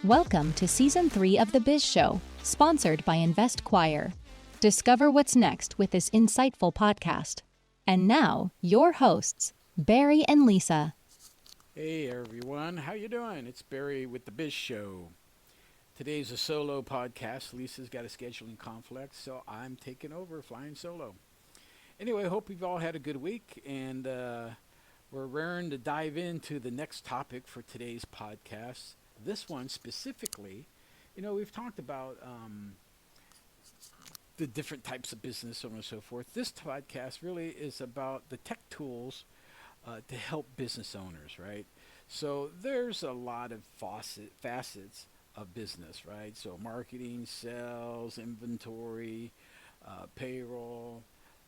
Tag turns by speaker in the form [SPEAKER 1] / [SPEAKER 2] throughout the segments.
[SPEAKER 1] Welcome to Season 3 of The Biz Show, sponsored by Invest Choir. Discover what's next with this insightful podcast. And now, your hosts, Barry and Lisa.
[SPEAKER 2] Hey everyone, how you doing? It's Barry with The Biz Show. Today's a solo podcast. Lisa's got a scheduling conflict, so I'm taking over, flying solo. Anyway, I hope you've all had a good week, and we're raring to dive into the next topic for today's podcast. This one specifically, we've talked about the different types of business, so on and so forth. This podcast really is about the tech tools to help business owners, right? So there's a lot of facets of business, right? So marketing, sales, inventory, payroll,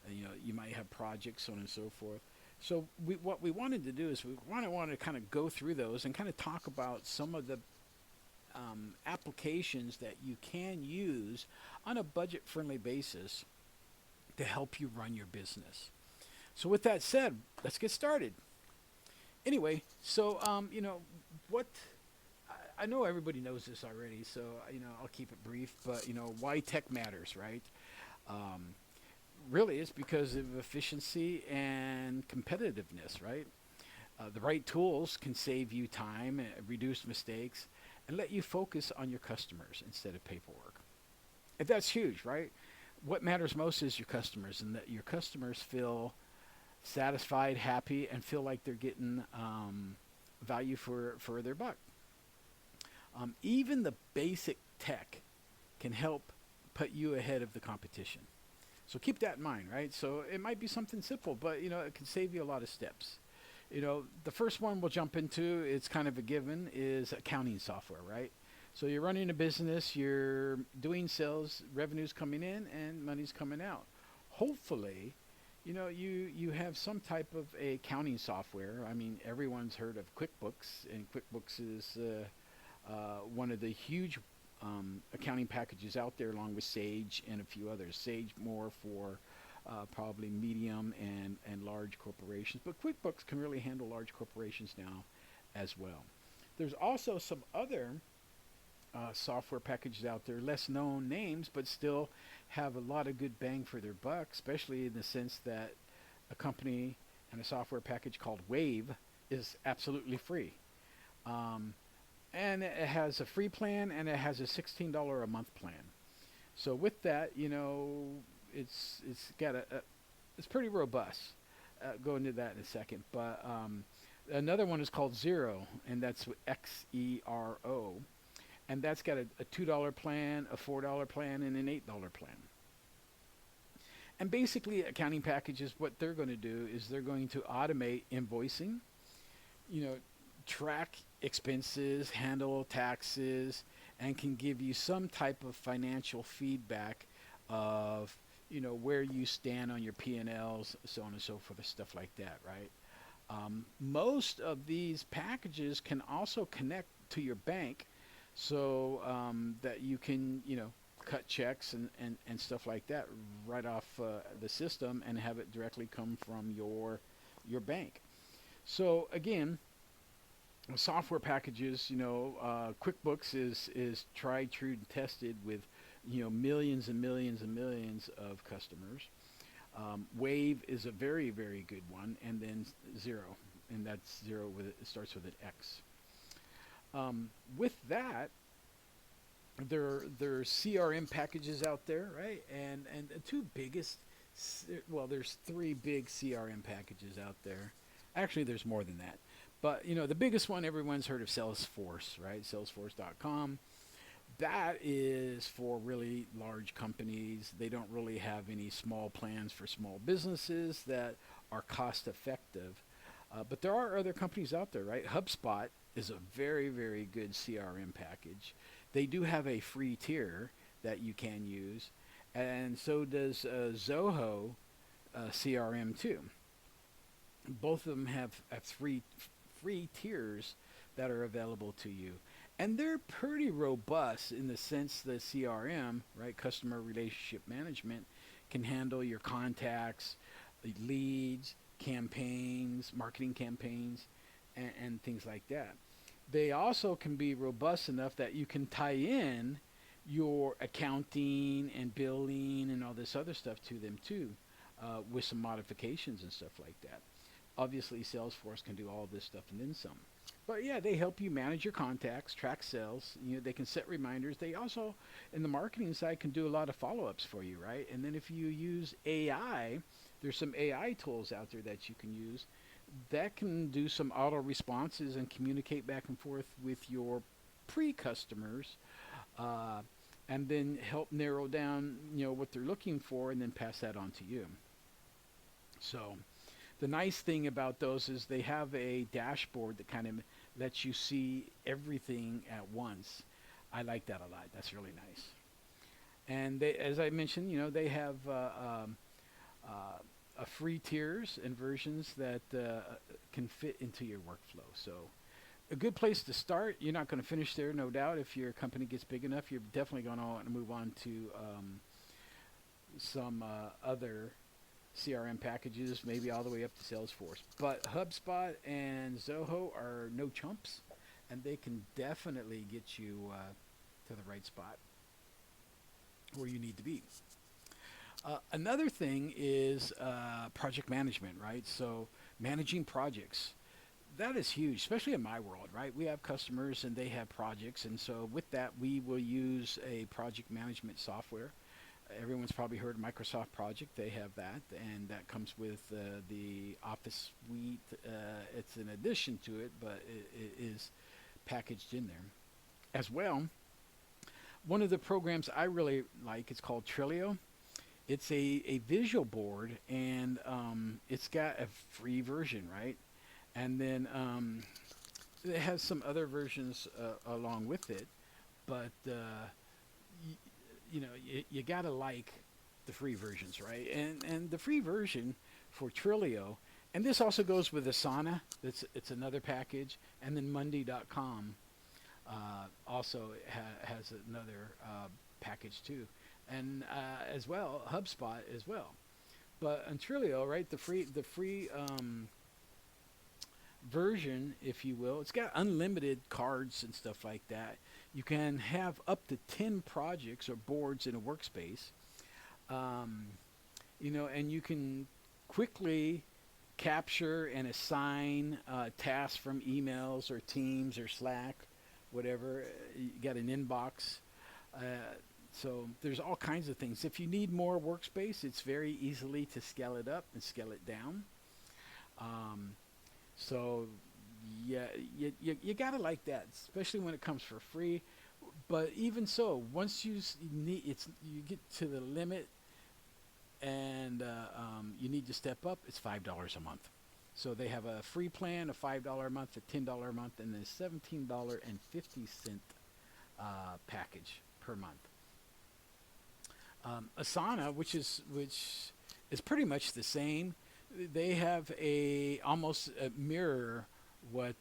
[SPEAKER 2] you might have projects, so on and so forth. So what we wanted to do is we wanted to kind of go through those and kind of talk about some of the applications that you can use on a budget-friendly basis to help you run your business. So with that said, let's get started. Anyway, so what I know everybody knows this already, so I'll keep it brief. But why tech matters, right? Really, it's because of efficiency and competitiveness, right? The right tools can save you time, reduce mistakes, and let you focus on your customers instead of paperwork. And that's huge, right? What matters most is your customers, and that your customers feel satisfied, happy, and feel like they're getting value for their buck. Even the basic tech can help put you ahead of the competition. So keep that in mind, right? So it might be something simple, but it can save you a lot of steps. The first one we'll jump into, it's kind of a given, is accounting software, right? So you're running a business, you're doing sales, revenue's coming in and money's coming out. Hopefully, you have some type of a accounting software. I mean, everyone's heard of QuickBooks, and QuickBooks is one of the huge accounting packages out there, along with Sage and a few others. Sage more for probably medium and large corporations, but QuickBooks can really handle large corporations now as well. There's also some other software packages out there, less known names, but still have a lot of good bang for their buck, especially in the sense that a company and a software package called Wave is absolutely free. And it has a free plan and it has a $16 a month plan. So with that, it's got it's pretty robust. Go into that in a second. But another one is called Xero, and that's Xero. And that's got a $2 plan, a $4 plan, and an $8 plan. And basically, accounting packages, what they're going to do is they're going to automate invoicing, track expenses, handle taxes, and can give you some type of financial feedback of, where you stand on your P&Ls, so on and so forth, stuff like that, right? Most of these packages can also connect to your bank, so that you can, cut checks and stuff like that right off the system and have it directly come from your bank. So again, software packages, QuickBooks is tried, true, and tested with, millions and millions and millions of customers. Wave is a very, very good one, and then Xero, and that's Xero it starts with an X. With that, there's CRM packages out there, right? And the two biggest, there's three big CRM packages out there. Actually, there's more than that. But, the biggest one, everyone's heard of Salesforce, right? Salesforce.com. That is for really large companies. They don't really have any small plans for small businesses that are cost effective. But there are other companies out there, right? HubSpot is a very, very good CRM package. They do have a free tier that you can use, and so does Zoho CRM too. Both of them have free tiers that are available to you. And they're pretty robust in the sense that CRM, right, customer relationship management, can handle your contacts, leads, campaigns, marketing campaigns, and things like that. They also can be robust enough that you can tie in your accounting and billing and all this other stuff to them too, with some modifications and stuff like that. Obviously, Salesforce can do all this stuff and then some. But yeah, they help you manage your contacts, track sales. They can set reminders. They also, in the marketing side, can do a lot of follow-ups for you, right? And then if you use AI, there's some AI tools out there that you can use that can do some auto responses and communicate back and forth with your pre-customers, uh, and then help narrow down, what they're looking for, and then pass that on to you. So the nice thing about those is they have a dashboard that kind of lets you see everything at once. I like that a lot. That's really nice. And they, as I mentioned, they have uh, free tiers and versions that can fit into your workflow. So a good place to start. You're not going to finish there, no doubt. If your company gets big enough, you're definitely going to want to move on to some other CRM packages, maybe all the way up to Salesforce. But HubSpot and Zoho are no chumps, and they can definitely get you to the right spot where you need to be. Another thing is project management, right? So managing projects. That is huge, especially in my world, right? We have customers and they have projects, and so with that, we will use a project management software. Everyone's probably heard Microsoft Project. They have that, and that comes with the Office Suite. It's an addition to it, but it is packaged in there as well. One of the programs I really like is called Trilio. It's a visual board, and it's got a free version, right? And then it has some other versions along with it, but you gotta like the free versions, right? And the free version for Trilio, and this also goes with Asana. It's another package, and then Monday.com also has another package too, and as well HubSpot as well. But on Trilio, right, the free version, if you will. It's got unlimited cards and stuff like that. You can have up to 10 projects or boards in a workspace. Um, and you can quickly capture and assign tasks from emails or Teams or Slack, whatever. You got an inbox. So there's all kinds of things. If you need more workspace, it's very easily to scale it up and scale it down. Um, So yeah, you gotta like that, especially when it comes for free. But even so, once you get to the limit and you need to step up, it's $5 a month. So they have a free plan, a $5 a month, a $10 a month, and a $17.50 package per month. Asana, which is pretty much the same, they have a almost a mirror what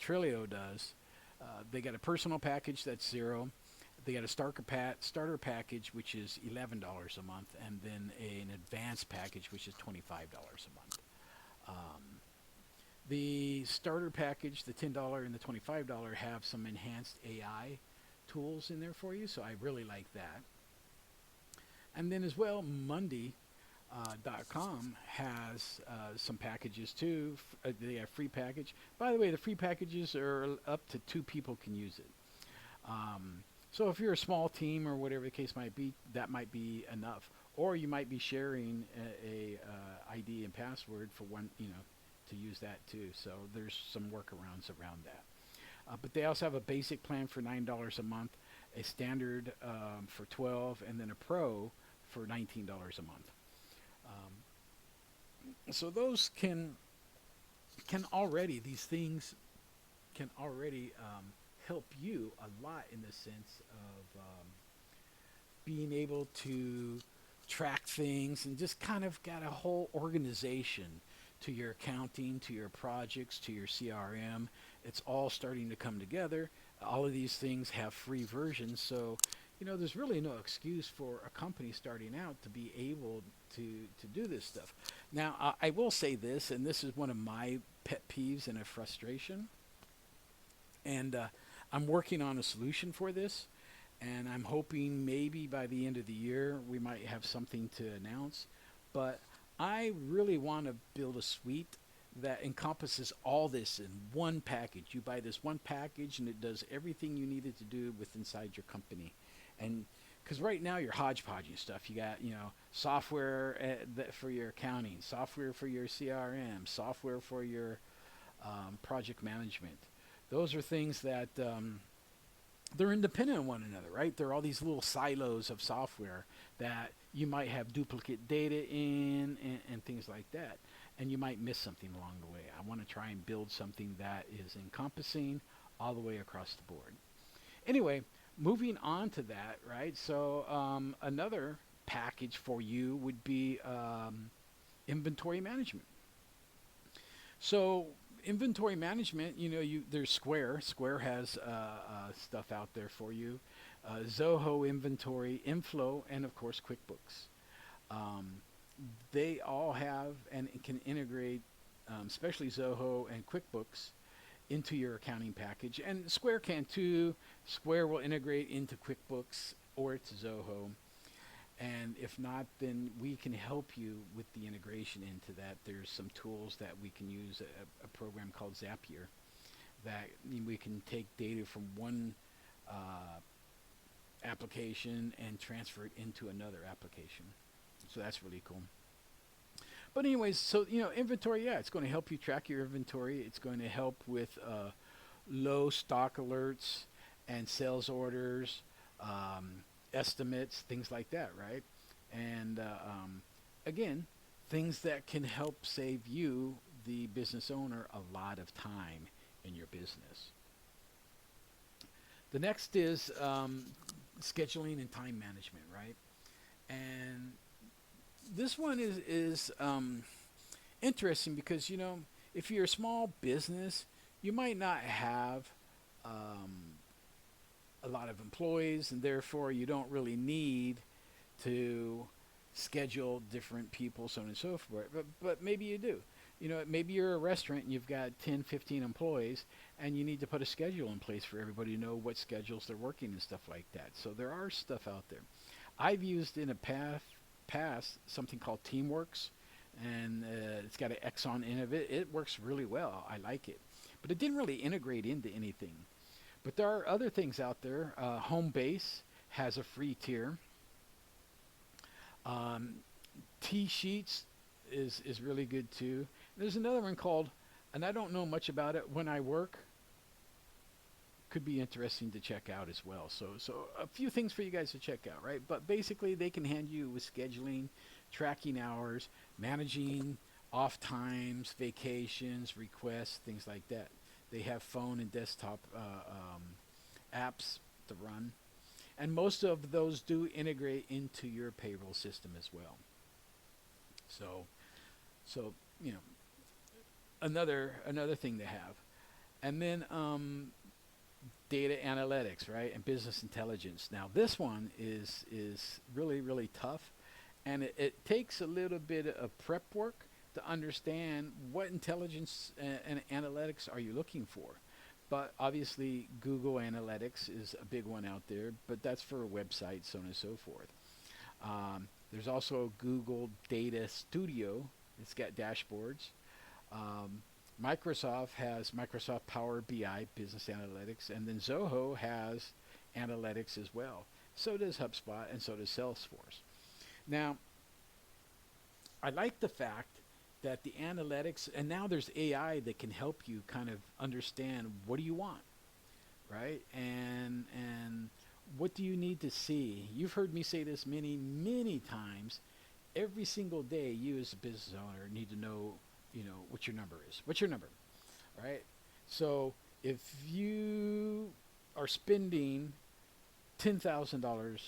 [SPEAKER 2] Trilio does. They got a personal package that's zero. They got a starter package which is $11 a month, and then an advanced package which is $25 a month. Um, the starter package, the $10 and the $25, have some enhanced AI tools in there for you, so I really like that. And then as well, Monday.com has some packages too. They have free package. By the way, the free packages are up to two people can use it. So if you're a small team or whatever the case might be, that might be enough. Or you might be sharing a ID and password for one, to use that too. So there's some workarounds around that. But they also have a basic plan for $9 a month, a standard for 12, and then a pro for $19 a month. So those can already these things can already help you a lot in the sense of being able to track things and just kind of got a whole organization to your accounting, to your projects, to your CRM. It's all starting to come together. All of these things have free versions, so there's really no excuse for a company starting out to be able to do this stuff. Now, I will say this, and this is one of my pet peeves and a frustration. And I'm working on a solution for this, and I'm hoping maybe by the end of the year we might have something to announce. But I really want to build a suite that encompasses all this in one package. You buy this one package, and it does everything you needed to do with inside your company. And because right now you're hodgepodging stuff. You got software for your accounting, software for your CRM, software for your project management. Those are things that they're independent of one another, right? There are all these little silos of software that you might have duplicate data in and things like that. And you might miss something along the way. I want to try and build something that is encompassing all the way across the board. Anyway, moving on to that, right? So another package for you would be inventory management. So inventory management, there's Square. Square has stuff out there for you. Zoho Inventory, Inflow, and of course QuickBooks. Um, they all have and can integrate, especially Zoho and QuickBooks, into your accounting package. And Square can too. Square will integrate into QuickBooks or to Zoho. And if not, then we can help you with the integration into that. There's some tools that we can use, a program called Zapier, that we can take data from one application and transfer it into another application. So that's really cool. But anyways, so inventory, yeah, it's going to help you track your inventory. It's going to help with low stock alerts and sales orders, estimates, things like that, right? And again, things that can help save you, the business owner, a lot of time in your business. The next is scheduling and time management, right? And this one is interesting because if you're a small business, you might not have um, a lot of employees, and therefore you don't really need to schedule different people, so on and so forth. But maybe you do. Maybe you're a restaurant and you've got 10, 15 employees, and you need to put a schedule in place for everybody to know what schedules they're working and stuff like that. So there are stuff out there. I've used in a past something called Teamworks, and it's got an X on end of it. It works really well. I like it. But it didn't really integrate into anything. But there are other things out there. Homebase has a free tier. Um, T-Sheets is really good too. There's another one called, and I don't know much about it, When I Work. Could be interesting to check out as well. So a few things for you guys to check out, right? But basically, they can hand you with scheduling, tracking hours, managing off times, vacations, requests, things like that. They have phone and desktop apps to run, and most of those do integrate into your payroll system as well. So, so another thing to have, and then data analytics, right, and business intelligence. Now, this one is really tough, and it takes a little bit of prep work to understand what intelligence and analytics are you looking for. But obviously, Google Analytics is a big one out there, but that's for websites, so on and so forth. There's also Google Data Studio. It's got dashboards. Um, Microsoft has Microsoft Power BI, Business Analytics, and then Zoho has analytics as well. So does HubSpot, and so does Salesforce. Now, I like the fact that the analytics, and now there's AI that can help you kind of understand what do you want, right? And what do you need to see? You've heard me say this many times. Every single day, you as a business owner need to know, what your number is. What's your number, right? So if you are spending $10,000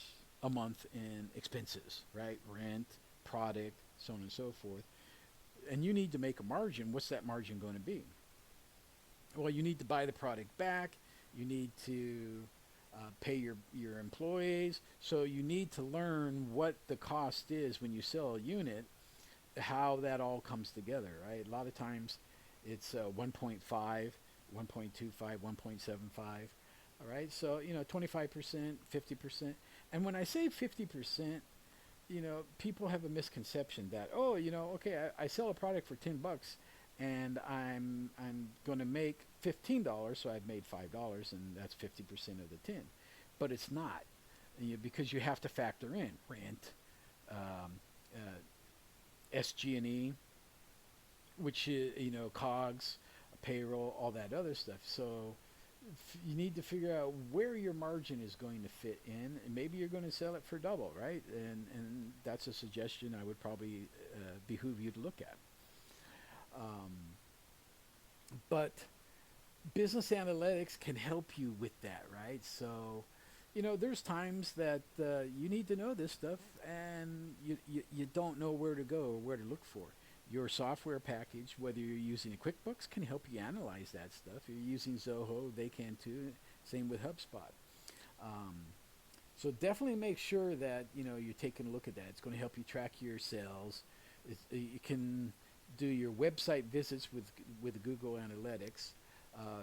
[SPEAKER 2] a month in expenses, right? Rent, product, so on and so forth, and you need to make a margin, what's that margin going to be? Well, you need to buy the product back. You need to pay your employees. So you need to learn what the cost is when you sell a unit, how that all comes together, right? A lot of times it's 1.5 1.25, 1.75. All right, so 25%, 50%. And when I say 50%, people have a misconception that, oh, okay, I sell a product for $10 and I'm going to make $15, so I've made $5 and that's 50% of the 10. But it's not, because you have to factor in rent, um, SG&E, which is, COGS, payroll, all that other stuff. So you need to figure out where your margin is going to fit in, and maybe you're going to sell it for double, right? And that's a suggestion I would probably behoove you to look at. Um, but business analytics can help you with that, right? So, there's times that you need to know this stuff, and you don't know where to go or where to look for. Your software package, whether you're using a QuickBooks, can help you analyze that stuff. If you're using Zoho, they can too. Same with HubSpot. Um, so definitely make sure that you're taking a look at that. It's going to help you track your sales. You can do your website visits with Google Analytics.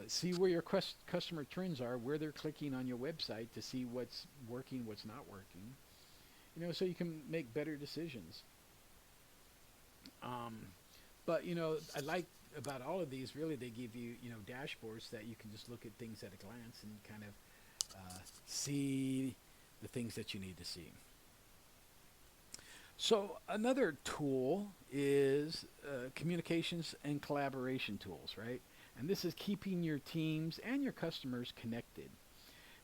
[SPEAKER 2] See where your customer trends are, where they're clicking on your website to see what's working, what's not working. So you can make better decisions. Um, but I like about all of these. Really, they give you dashboards that you can just look at things at a glance and kind of see the things that you need to see. So another tool is communications and collaboration tools, right? And this is keeping your teams and your customers connected.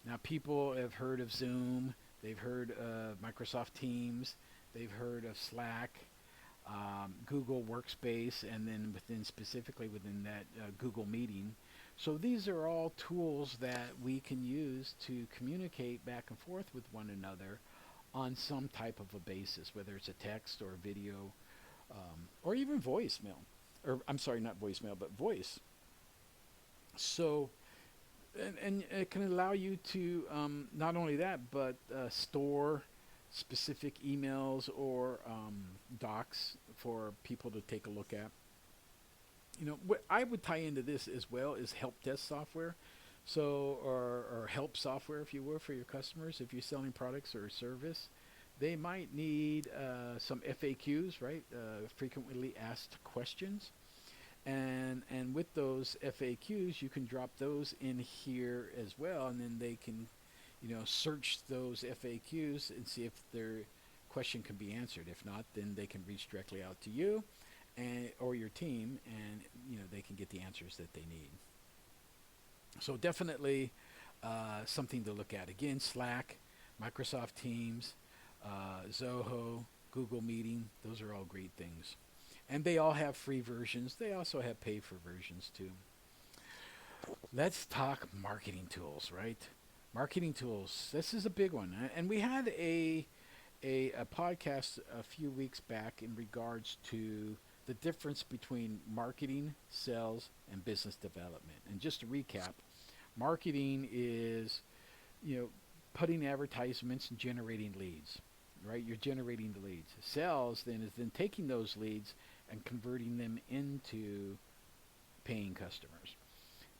[SPEAKER 2] Now, people have heard of Zoom, they've heard of Microsoft Teams, they've heard of Slack, Google Workspace, and then specifically within that, Google Meeting. So these are all tools that we can use to communicate back and forth with one another on some type of a basis, whether it's a text or a video, or even voicemail. Or I'm sorry, not voicemail, but voice. So, and it can allow you to not only that, but store specific emails or docs for people to take a look at. What I would tie into this as well is help desk software. So, or help software, if you will, for your customers. If you're selling products or a service, they might need some FAQs, right? Frequently asked questions. And with those FAQs, you can drop those in here as well, and then they can, search those FAQs and see if their question can be answered. If not, then they can reach directly out to you and or your team, and they can get the answers that they need. So definitely something to look at. Again, Slack, Microsoft Teams, Zoho, Google Meeting, those are all great things. And they all have free versions. They also have pay for versions too. Let's talk marketing tools, right? Marketing tools. This is a big one. And we had a podcast a few weeks back in regards to the difference between marketing, sales, and business development. And just to recap, marketing is, putting advertisements and generating leads, right? You're generating the leads. Sales then is then taking those leads and converting them into paying customers.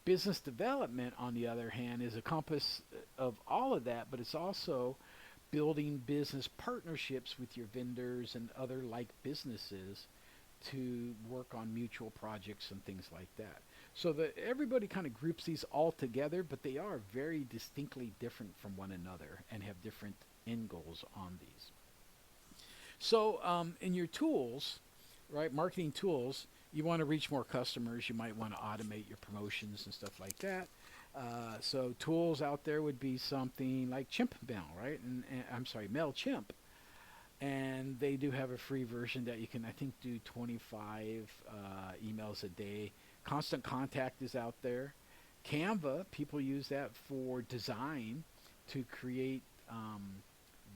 [SPEAKER 2] Business development, on the other hand, is a compass of all of that, but it's also building business partnerships with your vendors and other like businesses to work on mutual projects and things like that. So that everybody kind of groups these all together, but they are very distinctly different from one another and have different end goals on these. So in your tools, right, marketing tools, you want to reach more customers. You might want to automate your promotions and stuff like that. So tools out there would be something like ChimpMail, right? And I'm sorry, MailChimp. And they do have a free version that you can, I think, do 25 emails a day. Constant Contact is out there. Canva, people use that for design to create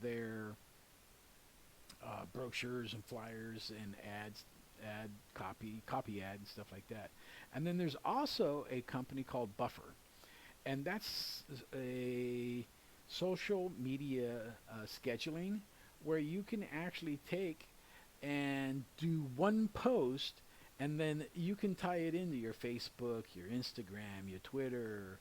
[SPEAKER 2] their brochures and flyers and ads, copy ad and stuff like that. And then there's also a company called Buffer, and that's a social media scheduling where you can actually take and do one post And then you can tie it into your Facebook, your Instagram, your Twitter,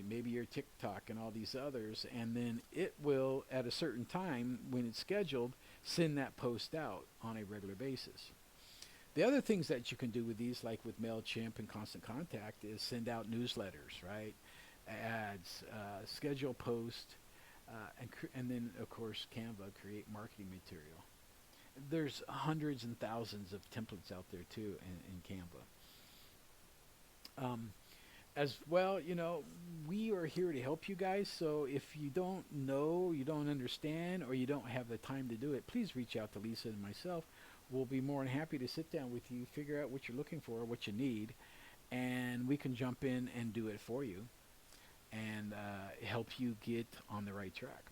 [SPEAKER 2] maybe your TikTok, and all these others. And then it will, at a certain time when it's scheduled, send that post out on a regular basis. The other things that you can do with these, like with MailChimp and Constant Contact, is send out newsletters, right? Ads, schedule post, and then, of course, Canva, create marketing material. There's hundreds and thousands of templates out there, too, in Canva. As well, we are here to help you guys. So if you don't know, you don't understand, or you don't have the time to do it, please reach out to Lisa and myself. We'll be more than happy to sit down with you, figure out what you're looking for, what you need, and we can jump in and do it for you and help you get on the right track.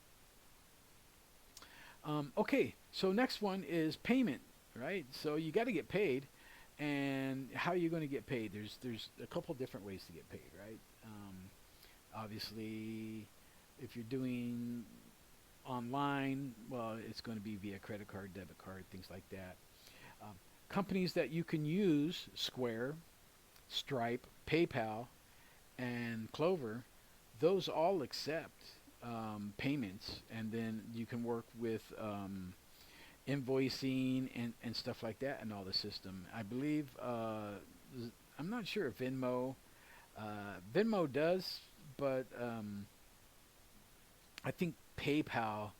[SPEAKER 2] Okay, so next one is payment, right? So you got to get paid, and how are you going to get paid? There's a couple different ways to get paid, right? Obviously, if you're doing online, well, it's going to be via credit card, debit card, things like that. Companies that you can use: Square, Stripe, PayPal, and Clover. Those all accept payments, and then you can work with invoicing and stuff like that and all the system. I believe, I'm not sure if Venmo does, but I think PayPal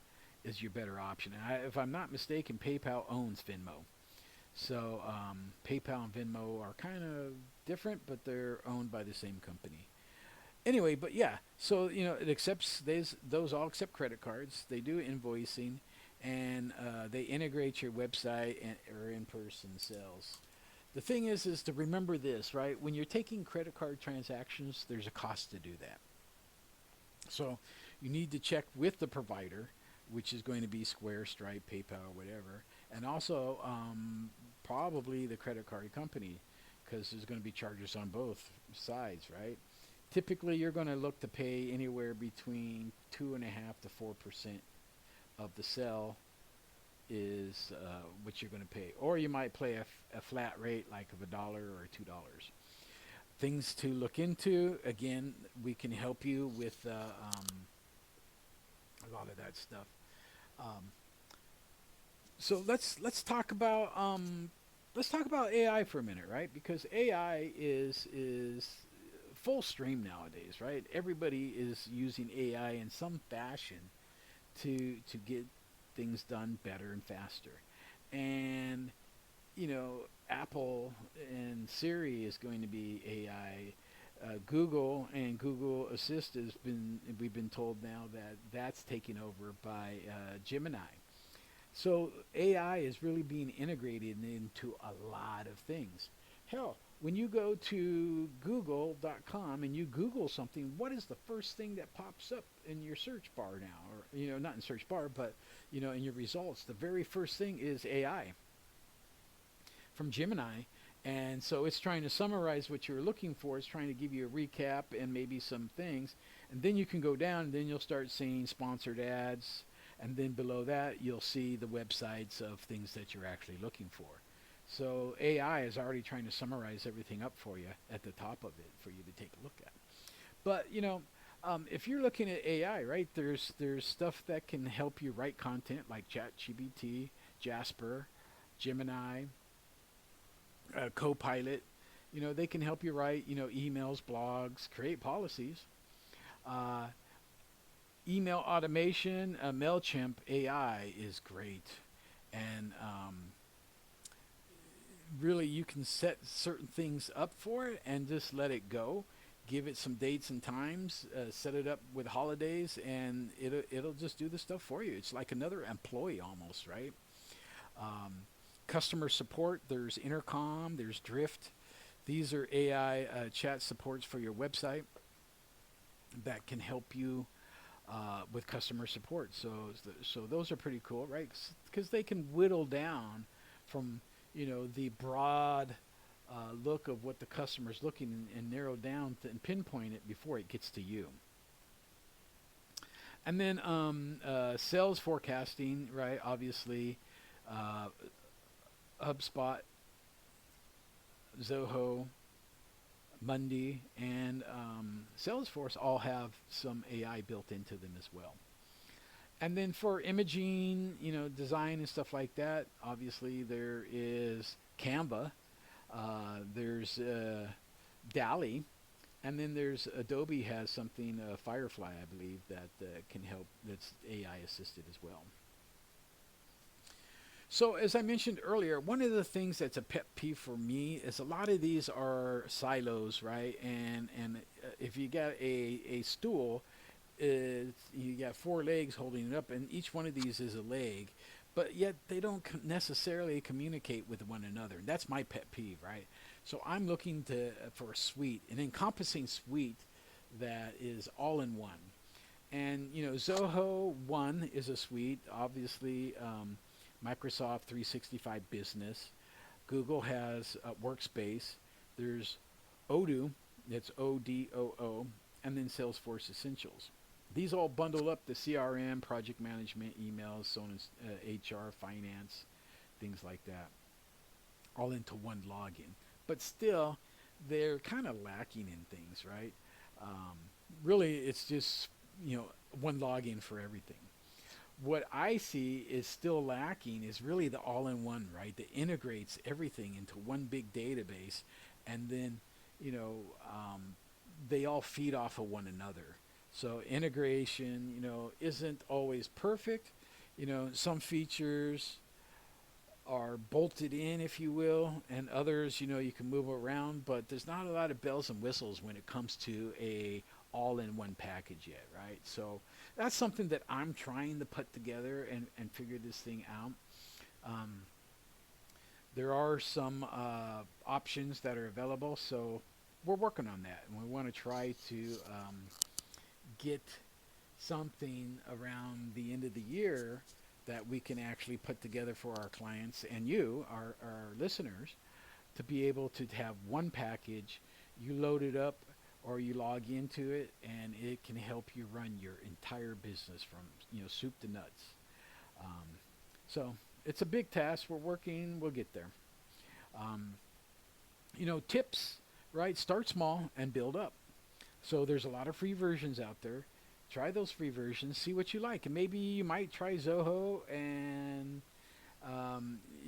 [SPEAKER 2] is your better option. If I'm not mistaken, PayPal owns Venmo. So PayPal and Venmo are kind of different, but they're owned by the same company. Anyway, but yeah, so it accepts those all accept credit cards. They do invoicing, and they integrate your website or in-person sales. The thing is to remember this, right? When you're taking credit card transactions, there's a cost to do that. So you need to check with the provider, which is going to be Square, Stripe, PayPal, or whatever, and also probably the credit card company, because there's going to be charges on both sides, right? Typically, you're going to look to pay anywhere between 2.5% to 4% of the sale is what you're going to pay, or you might pay a flat rate like of $1 or $2. Things to look into. Again, we can help you with a lot of that stuff. So let's talk about AI for a minute, right? Because AI is full stream nowadays, right? Everybody is using AI in some fashion to get things done better and faster. And Apple and Siri is going to be AI. Google and Google Assist we've been told now that that's taken over by Gemini. So AI is really being integrated into a lot of things. Hell, when you go to google.com and you Google something, what is the first thing that pops up in your search bar now? Or, not in search bar, but, in your results. The very first thing is AI from Gemini. And so it's trying to summarize what you're looking for. It's trying to give you a recap and maybe some things. And then you can go down and then you'll start seeing sponsored ads. And then below that, you'll see the websites of things that you're actually looking for. So AI is already trying to summarize everything up for you at the top of it for you to take a look at. But, if you're looking at AI, right, there's stuff that can help you write content like ChatGPT, Jasper, Gemini, Copilot. They can help you write, emails, blogs, create policies. Email automation, MailChimp AI is great. And really you can set certain things up for it and just let it go. Give it some dates and times, set it up with holidays, and it'll just do the stuff for you. It's like another employee almost, right? Customer support, there's Intercom, there's Drift. These are AI chat supports for your website that can help you with customer support. So those are pretty cool, right? Because they can whittle down from the broad look of what the customer's looking and narrow down and pinpoint it before it gets to you. And then sales forecasting, right? Obviously, HubSpot Zoho, Monday, and Salesforce all have some AI built into them as well. And then for imaging, design and stuff like that, obviously there is Canva, there's DALI, and then there's Adobe has something, Firefly, I believe, that can help. That's AI assisted as well. So as I mentioned earlier, one of the things that's a pet peeve for me is a lot of these are silos, right? And if you got a stool, you got four legs holding it up, and each one of these is a leg, but yet they don't necessarily communicate with one another. That's my pet peeve, right? So I'm looking to for a suite, an encompassing suite that is all in one. And Zoho One is a suite, obviously. Microsoft 365 Business. Google has Workspace. There's Odoo, that's ODOO, and then Salesforce Essentials. These all bundle up the CRM, project management, emails, so on, HR, finance, things like that, all into one login. But still, they're kind of lacking in things, right? Um, Really, it's just one login for everything. What I see is still lacking is really the all-in-one, right? That integrates everything into one big database, and then you know um, they all feed off of one another. So integration, isn't always perfect. Some features are bolted in, if you will, and others, you can move around, but there's not a lot of bells and whistles when it comes to a all-in-one package yet, right? So that's something that I'm trying to put together and figure this thing out. Um, there are some options that are available, so we're working on that, and we want to try to get something around the end of the year that we can actually put together for our clients and you, our listeners, to be able to have one package. You load it up or you log into it, and it can help you run your entire business from soup to nuts. Um, so it's a big task. We're working. We'll get there. Um, Tips, right? Start small and build up. So there's a lot of free versions out there. Try those free versions, see what you like, and maybe you might try Zoho, and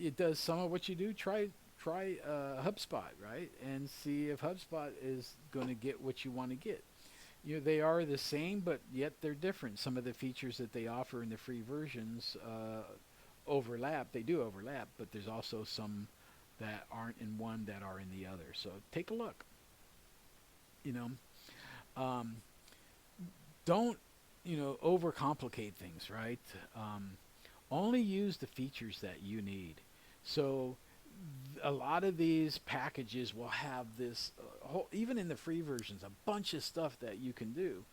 [SPEAKER 2] it does some of what you do. Try HubSpot, right, and see if HubSpot is going to get what you want to get. They are the same, but yet they're different. Some of the features that they offer in the free versions overlap. They do overlap, but there's also some that aren't in one that are in the other. So take a look. You know, um, don't overcomplicate things, right? Um, Only use the features that you need. So a lot of these packages will have this whole, even in the free versions, a bunch of stuff that you can do.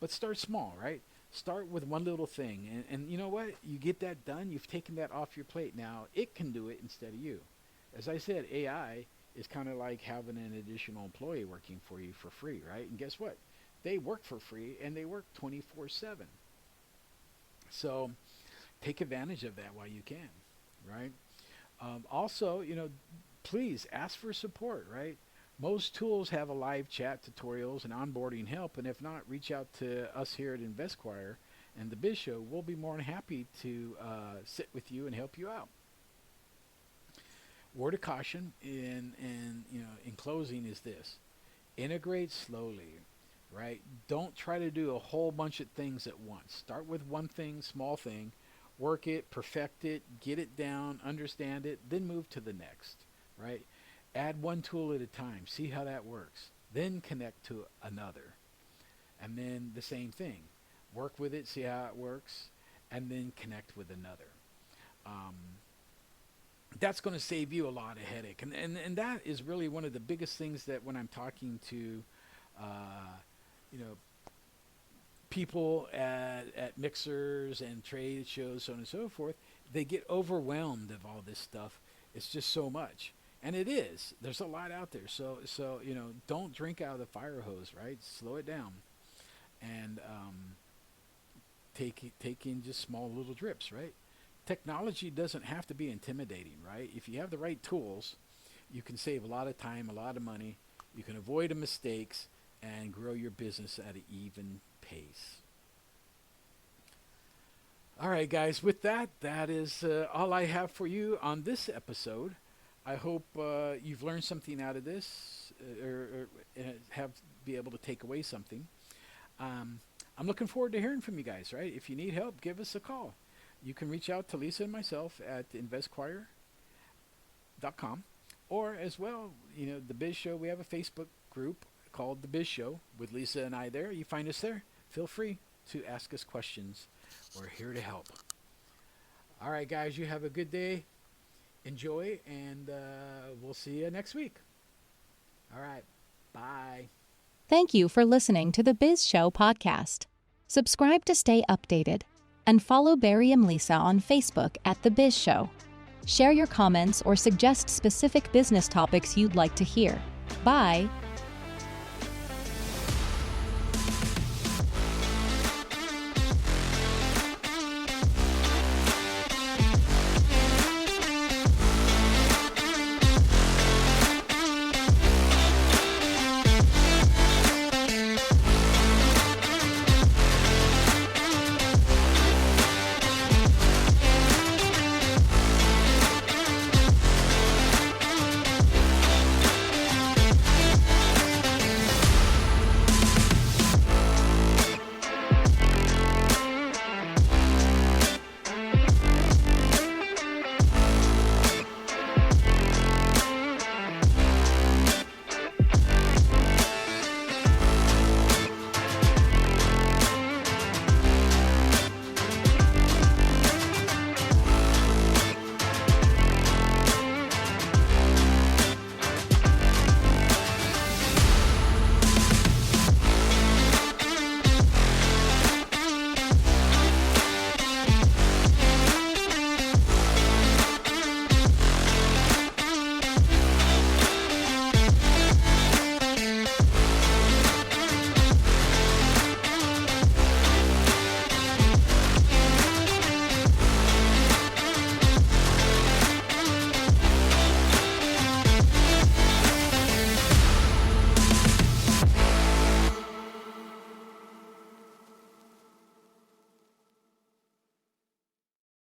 [SPEAKER 2] But start small, right? Start with one little thing, and you know what? You get that done. You've taken that off your plate. Now it can do it instead of you. As I said, AI is kind of like having an additional employee working for you for free, right? And guess what? They work for free and they work 24/7. So take advantage of that while you can, right? Also, please ask for support, right? Most tools have a live chat, tutorials, and onboarding help, and if not, reach out to us here at InvestQuire and the Biz Show. We'll be more than happy to sit with you and help you out. Word of caution in closing is this: integrate slowly, right? Don't try to do a whole bunch of things at once. Start with one thing, small thing, work it, perfect it, get it down, understand it, then move to the next, right? Add one tool at a time, see how that works, then connect to another, and then the same thing. Work with it, see how it works, and then connect with another. Um, that's going to save you a lot of headache, and that is really one of the biggest things that when I'm talking to, uh, you know, people at mixers and trade shows, so on and so forth, they get overwhelmed of all this stuff. It's just so much, and it is. There's a lot out there. So don't drink out of the fire hose, right? Slow it down, and take in just small little drips, right? Technology doesn't have to be intimidating, right? If you have the right tools, you can save a lot of time, a lot of money. You can avoid the mistakes and grow your business at an even pace. All right, guys, with that, that is all I have for you on this episode. I hope you've learned something out of this or have be able to take away something. I'm looking forward to hearing from you guys, right? If you need help, give us a call. You can reach out to Lisa and myself at investquire.com, or as well, the Biz Show. We have a Facebook group called The Biz Show with Lisa and I there. You find us there. Feel free to ask us questions. We're here to help. All right, guys, you have a good day. Enjoy, and we'll see you next week. All right, bye.
[SPEAKER 1] Thank you for listening to the Biz Show podcast. Subscribe to stay updated and follow Barry and Lisa on Facebook at The Biz Show. Share your comments or suggest specific business topics you'd like to hear. Bye.